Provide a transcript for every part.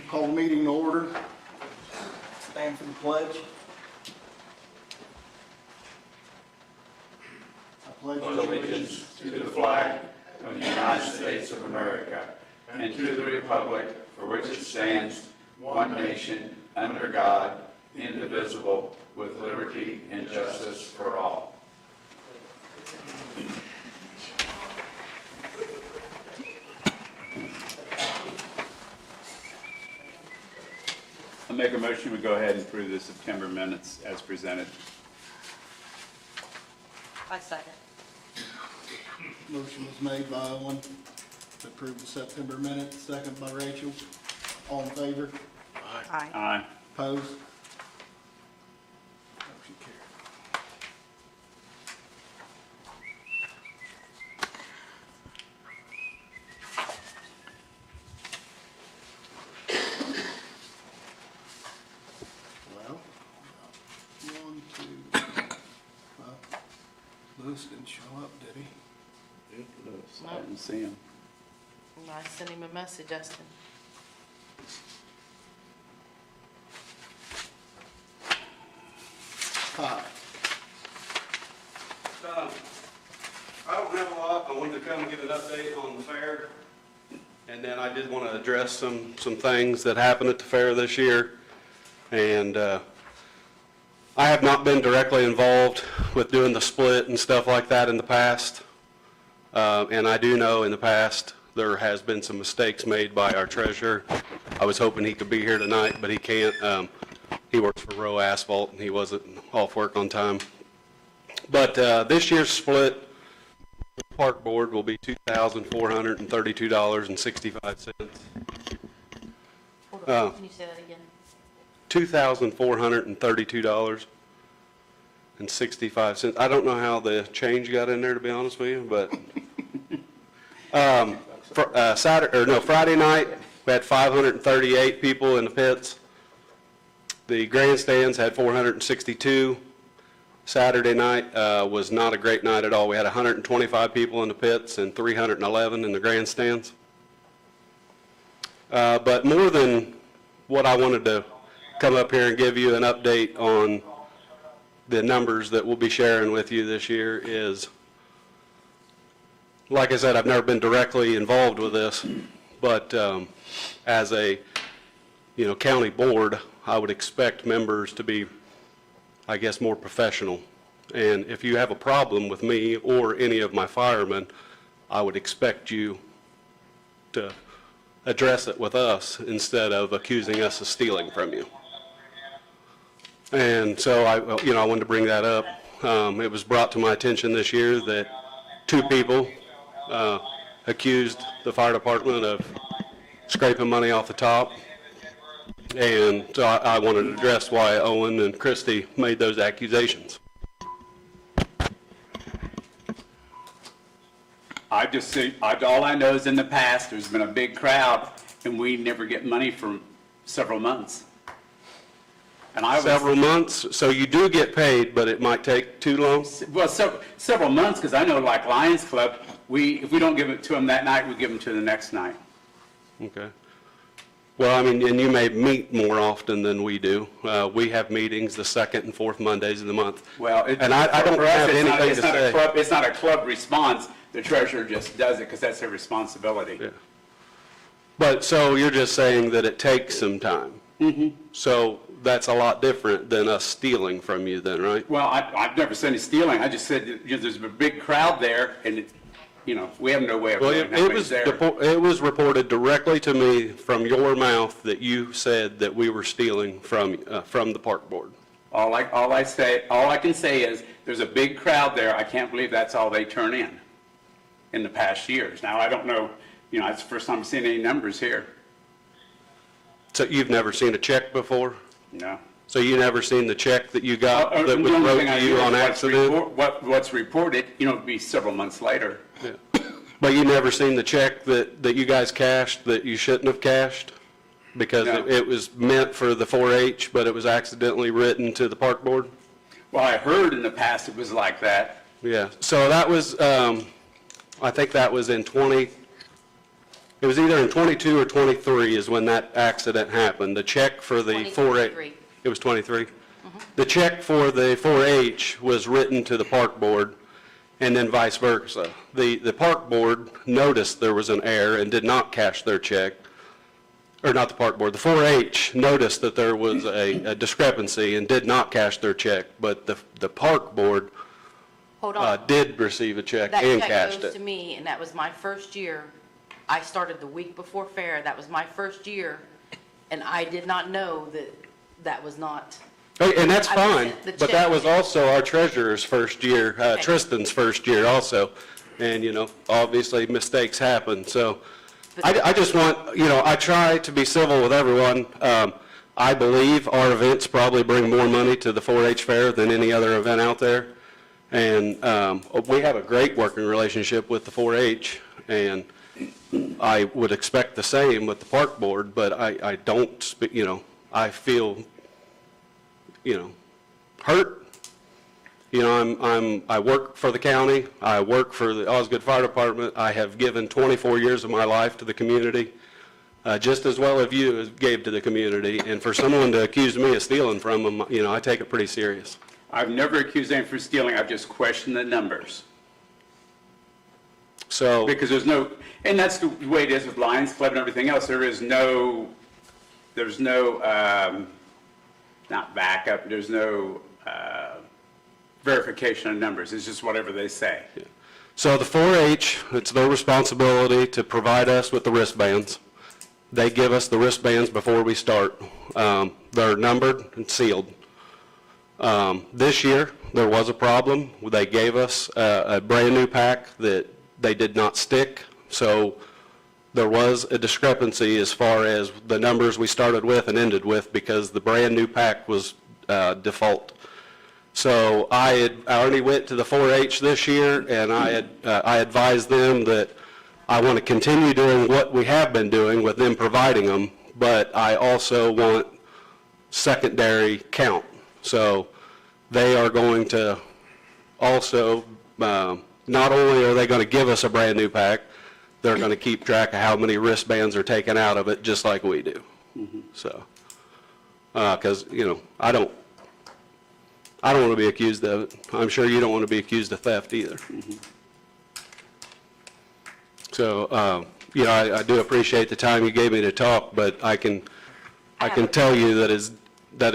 Call the meeting to order. Stand for the pledge. I pledge Allegiance to the flag of the United States of America and to the republic for which it stands, one nation, under God, indivisible, with liberty and justice for all. I'll make a motion to go ahead and approve the September minutes as presented. I second. Motion was made by Owen to approve the September minutes, second by Rachel. All in favor? Aye. Aye. Opposed? Motion carried. Well, 1, 2, Lewis didn't show up, did he? I didn't see him. I sent him a message, Justin. Hi. I don't have a lot. I wanted to come and give an update on the fair. And then I did want to address some things that happened at the fair this year. And I have not been directly involved with doing the split and stuff like that in the past. And I do know in the past there has been some mistakes made by our treasurer. I was hoping he could be here tonight, but he can't. He works for Row Asphalt and he wasn't off work on time. But this year's split park board will be $2,432.65. Hold on, can you say that again? $2,432.65. I don't know how the change got in there, to be honest with you, but Friday night we had 538 people in the pits. The grandstands had 462. Saturday night was not a great night at all. We had 125 people in the pits and 311 in the grandstands. But more than what I wanted to come up here and give you an update on the numbers that we'll be sharing with you this year is, like I said, I've never been directly involved with this, but as a county board, I would expect members to be, I guess, more professional. And if you have a problem with me or any of my firemen, I would expect you to address it with us instead of accusing us of stealing from you. And so I wanted to bring that up. It was brought to my attention this year that 2 people accused the fire department of scraping money off the top. And so I wanted to address why Owen and Christie made those accusations. All I know is in the past, there's been a big crowd, and we never get money for several months. And Several months, so you do get paid, but it might take too long? Well, several months, because I know, like Lions Club, if we don't give it to them that night, we give them to the next night. Okay. Well, I mean, and you may meet more often than we do. We have meetings the 2nd and 4th Mondays of the month. Well, and I don't have anything to say. It's not a club response. The treasurer just does it because that's her responsibility. Yeah. But so you're just saying that it takes some time. Mm-hmm. So that's a lot different than us stealing from you then, right? Well, I've never said any stealing. I just said that, there's a big crowd there, and we have no way of knowing how many's there. It was reported directly to me from your mouth that you said that we were stealing from the park board. All I can say is there's a big crowd there. I can't believe that's all they turn in the past years. Now, I don't know, it's the first time I've seen any numbers here. So you've never seen a check before? No. So you never seen the check that you got that was The only wrote thing I to you do on is accident? what's reported, it'd be several months later. Yeah. But you never seen the check that you guys cashed that you shouldn't have cashed? Because No. it was meant for the 4-H, but it was accidentally written to the park board? Well, I heard in the past it was like that. Yeah, so that was, I think that was in It was either in 22 or 23 is when that accident happened. The check for the 4-H. 2023. It was 23? The check for the 4-H was written to the park board, and then vice versa. The park board noticed there was an error and did not cash their check, or not the park board, the 4-H noticed that there was a discrepancy and did not cash their check, but the park board Hold on. did receive a check That and check cashed goes to it. me, and that was my first year. I started the week before fair. That was my first year, and I did not know that that was not. Oh, and that's I fine, sent the but that check. was also our treasurer's first year, Okay. Tristan's first year also. And, obviously mistakes happen, so I just want, I try to be civil with everyone. I believe our events probably bring more money to the 4-H fair than any other event out there. And we have a great working relationship with the 4-H, and I would expect the same with the park board, but I don't, I feel, hurt. I work for the county, I work for the Osgood Fire Department, I have given 24 years of my life to the community, just as well as you gave to the community, and for someone to accuse me of stealing from them, I take it pretty serious. I've never accused anyone for stealing, I've just questioned the numbers. So, Because there's no, and that's the way it is with Lions Club and everything else, there's no, not backup, there's no verification of numbers, it's just whatever they say. so the 4-H, it's their responsibility to provide us with the wristbands. They give us the wristbands before we start. They're numbered and sealed. This year, there was a problem. They gave us a brand-new pack that they did not stick, so there was a discrepancy as far as the numbers we started with and ended with because the brand-new pack was default. So I already went to the 4-H this year, and I advised them that I want to continue doing what we have been doing with them providing them, but I also want secondary count. So they are going to also, not only are they going to give us a brand-new pack, they're going to keep track of how many wristbands are taken out of it, just like we do. So, because, I don't want to be accused of it. I'm sure you don't want to be accused of theft either. So, I do appreciate the time you gave me to talk, but I can tell you that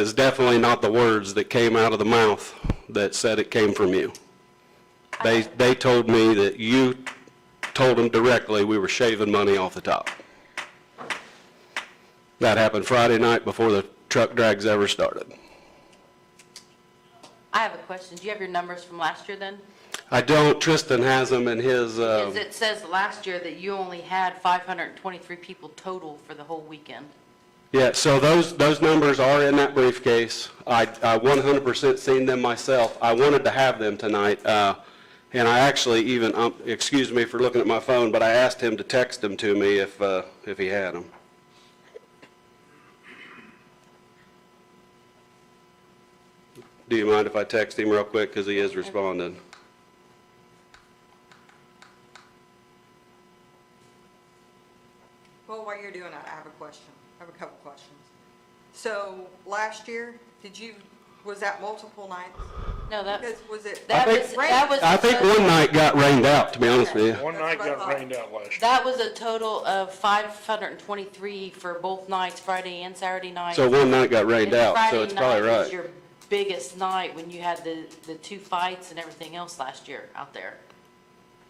is definitely not the words that came out of the mouth that said it came from you. They told me that you told them directly we were shaving money off the top. That happened Friday night before the truck drags ever started. I have a question. Do you have your numbers from last year then? I don't. Tristan has them in his, Because it says last year that you only had 523 people total for the whole weekend. yeah, so those numbers are in that briefcase. I 100% seen them myself. I wanted to have them tonight, and I actually even, excuse me for looking at my phone, but I asked him to text them to me if he had them. Do you mind if I text him real quick, because he is responding? Well, while you're doing that, I have a question. I have a couple questions. So, last year, was that multiple nights? No, Because was it? that think- was, that was. I think one night got rained out, to be honest with you. One That's night what I got thought. rained out last year. That was a total of 523 for both nights, Friday and Saturday night. So one night got rained And out, so Friday it's probably night was right. your biggest night when you had the two fights and everything else last year out there.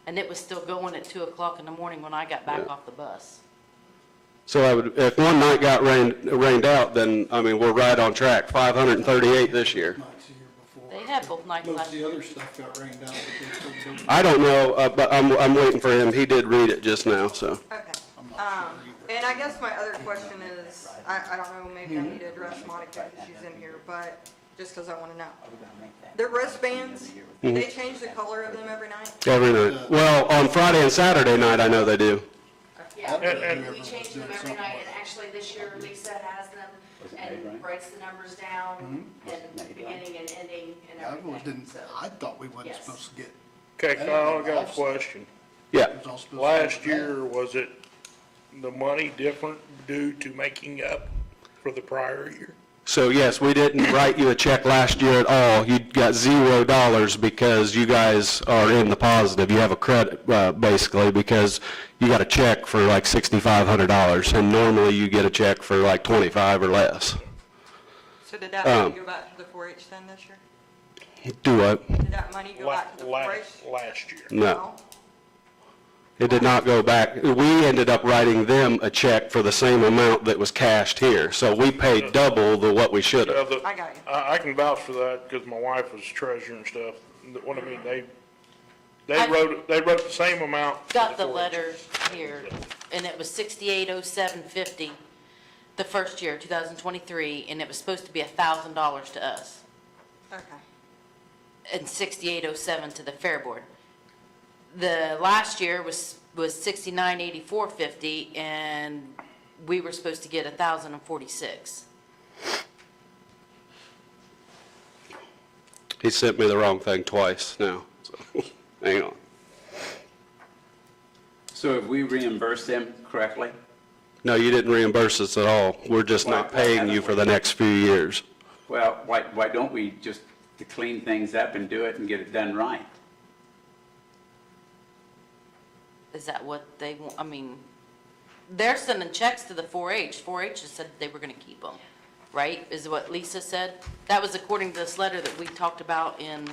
And it was still going at 2 o'clock in the morning when I got back off the bus. So if one night got rained out, then, we're right on track, 538 this year. Nights the year before. They had both nights Most last of the year. other stuff got rained out, but they still don't. I don't know, but I'm waiting for him. He did read it just now, so. Okay. I'm not sure either. And I guess my other question is, I don't know, maybe I need to address Monica if she's in here, but just because I want to know. The wristbands, they change the color of them every night? Every night. Well, on Friday and Saturday night, I know they do. Yeah, And- we change them every night, and actually this year Lisa has them and breaks the numbers down and beginning and ending and I always everything, didn't, so. I thought we wasn't Yes. supposed to get, Okay, Kyle, I got a question. Yeah. it was all supposed to. Last year, was it the money different due to making up for the prior year? So yes, we didn't write you a check last year at all. You got $0 because you guys are in the positive. You have a credit, basically, because you got a check for like $6,500, and normally you get a check for like 25 or less. So did that money go back to the 4-H then this year? Do what? Did that money go back to the 4-H? Last year. No. It did not go back. We ended up writing them a check for the same amount that was cashed here. So we paid double what we should Yeah, have. the- I got you. I can vouch for that because my wife was treasurer and stuff. What I mean, they I- wrote the same amount. for Got the 4-H. letter here, and it was 6807.50 the first year, 2023, and it was supposed to be $1,000 to us, Okay. and 6807 to the Fair Board. The last year was 6984.50, and we were supposed to get 1,046. He sent me the wrong thing twice now, so hang on. So have we reimbursed them correctly? No, you didn't reimburse us at all. We're just not Why paying haven't you for we? the next few years. Well, why don't we just to clean things up and do it and get it done right? Is that what they want? I mean, they're sending checks to the 4-H. 4-H has said they were gonna keep them, right? Is what Lisa said? That was according to this letter that we talked about in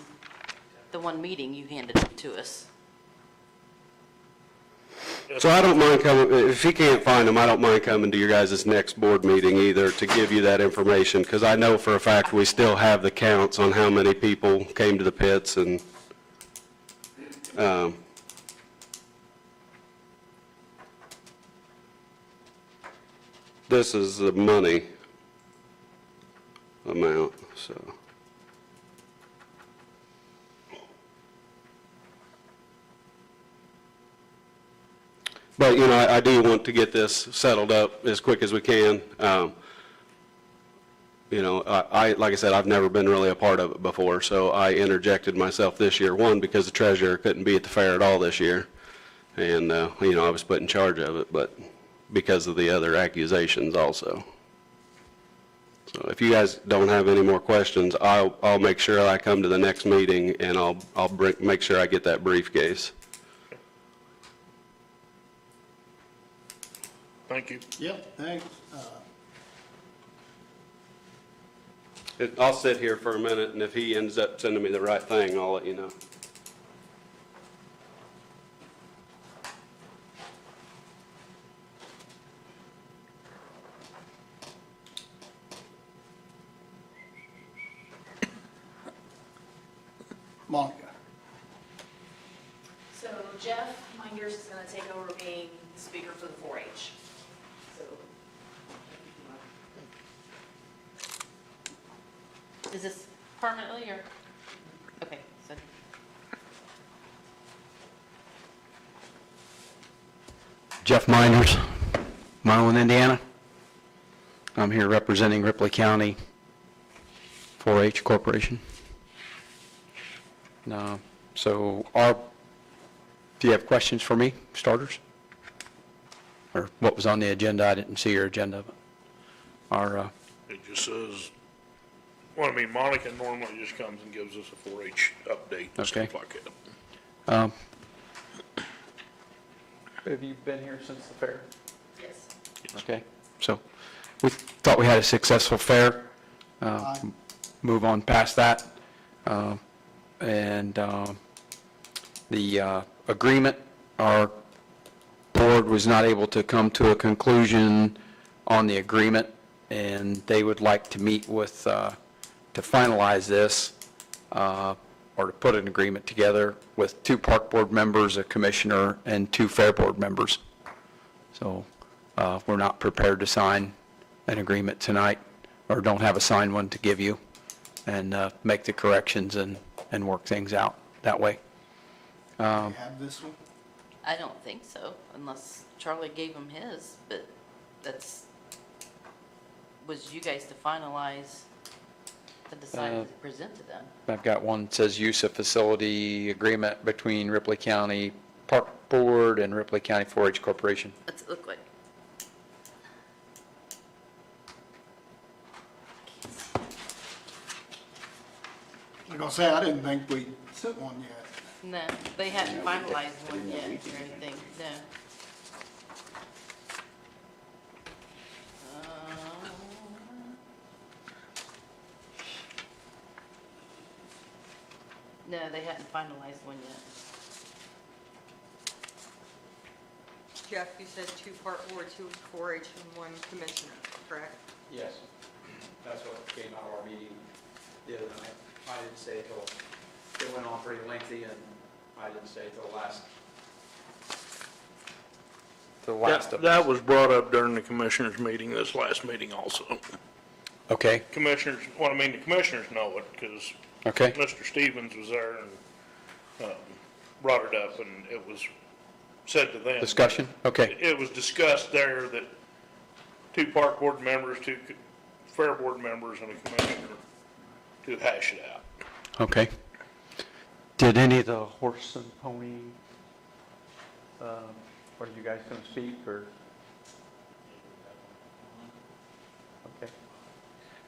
the one meeting you handed it to us. So I don't mind coming, if he can't find them, I don't mind coming to your guys' next board meeting either to give you that information, because I know for a fact we still have the counts on how many people came to the pits and, this is the money amount, so. But, you know, I do want to get this settled up as quick as we can. You know, like I said, I've never been really a part of it before, so I interjected myself this year, one, because the treasurer couldn't be at the fair at all this year, and, you know, I was put in charge of it, but because of the other accusations also. So if you guys don't have any more questions, I'll make sure I come to the next meeting, and I'll make sure I get that briefcase. Thank you. Yep, thanks. I'll sit here for a minute, and if he ends up sending me the right thing, I'll let you know. Monica. So Jeff Minders is gonna take over being the speaker for the 4-H. So, Is this permanently or? Okay, so. Jeff Minders, Milan, Indiana. I'm here representing Ripley County 4-H Corporation. So do you have questions for me, starters? Or what was on the agenda? I didn't see your agenda. But It just says, well, I mean, Monica normally just comes and gives us a 4-H update and Okay. stuff like that. Have you been here since the fair? yes. Okay, so we thought we had a successful fair. Move on past that. And the agreement, our board was not able to come to a conclusion on the agreement, and they would like to meet with, to finalize this, or to put an agreement together with 2 park board members, a commissioner, and 2 fair board members. So we're not prepared to sign an agreement tonight, or don't have a signed one to give you, and make the corrections and work things out that way. You have this one? I don't think so, unless Charlie gave him his, but was you guys to finalize to decide to present to them. I've got one that says use of facility agreement between Ripley County Park Board and Ripley County 4-H Corporation. What's it look like? gonna say, I didn't think we sent one yet. No, they hadn't finalized one yet or anything, no. No, they hadn't finalized one yet. Jeff, you said 2 park board, 2 4-H, and 1 commissioner, correct? Yes, that's what came out of our meeting the other night. I didn't stay till, it went on pretty lengthy, and I didn't stay till the last of That was brought up during the commissioners' meeting, this last meeting also. Okay, Commissioners, well, I mean, the commissioners know it, because okay, Mr. Stevens was there and brought it up, and it was said to them. discussion, okay, It was discussed there that 2 park board members, 2 fair board members, and a commissioner to hash it out. okay. Did any of the horse and pony, are you guys going to speak, or?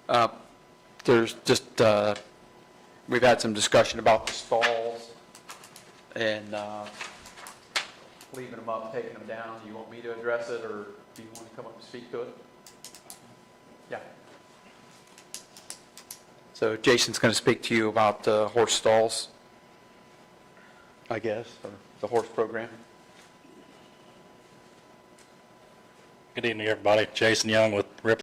Okay. There's just, we've had some discussion about the stalls and leaving them up, taking them down. Do you want me to address it, or do you want to come up and speak to it? Yeah. So Jason's going to speak to you about the horse stalls, I guess, or the horse program. Good evening, everybody. Jason Young with Ripley.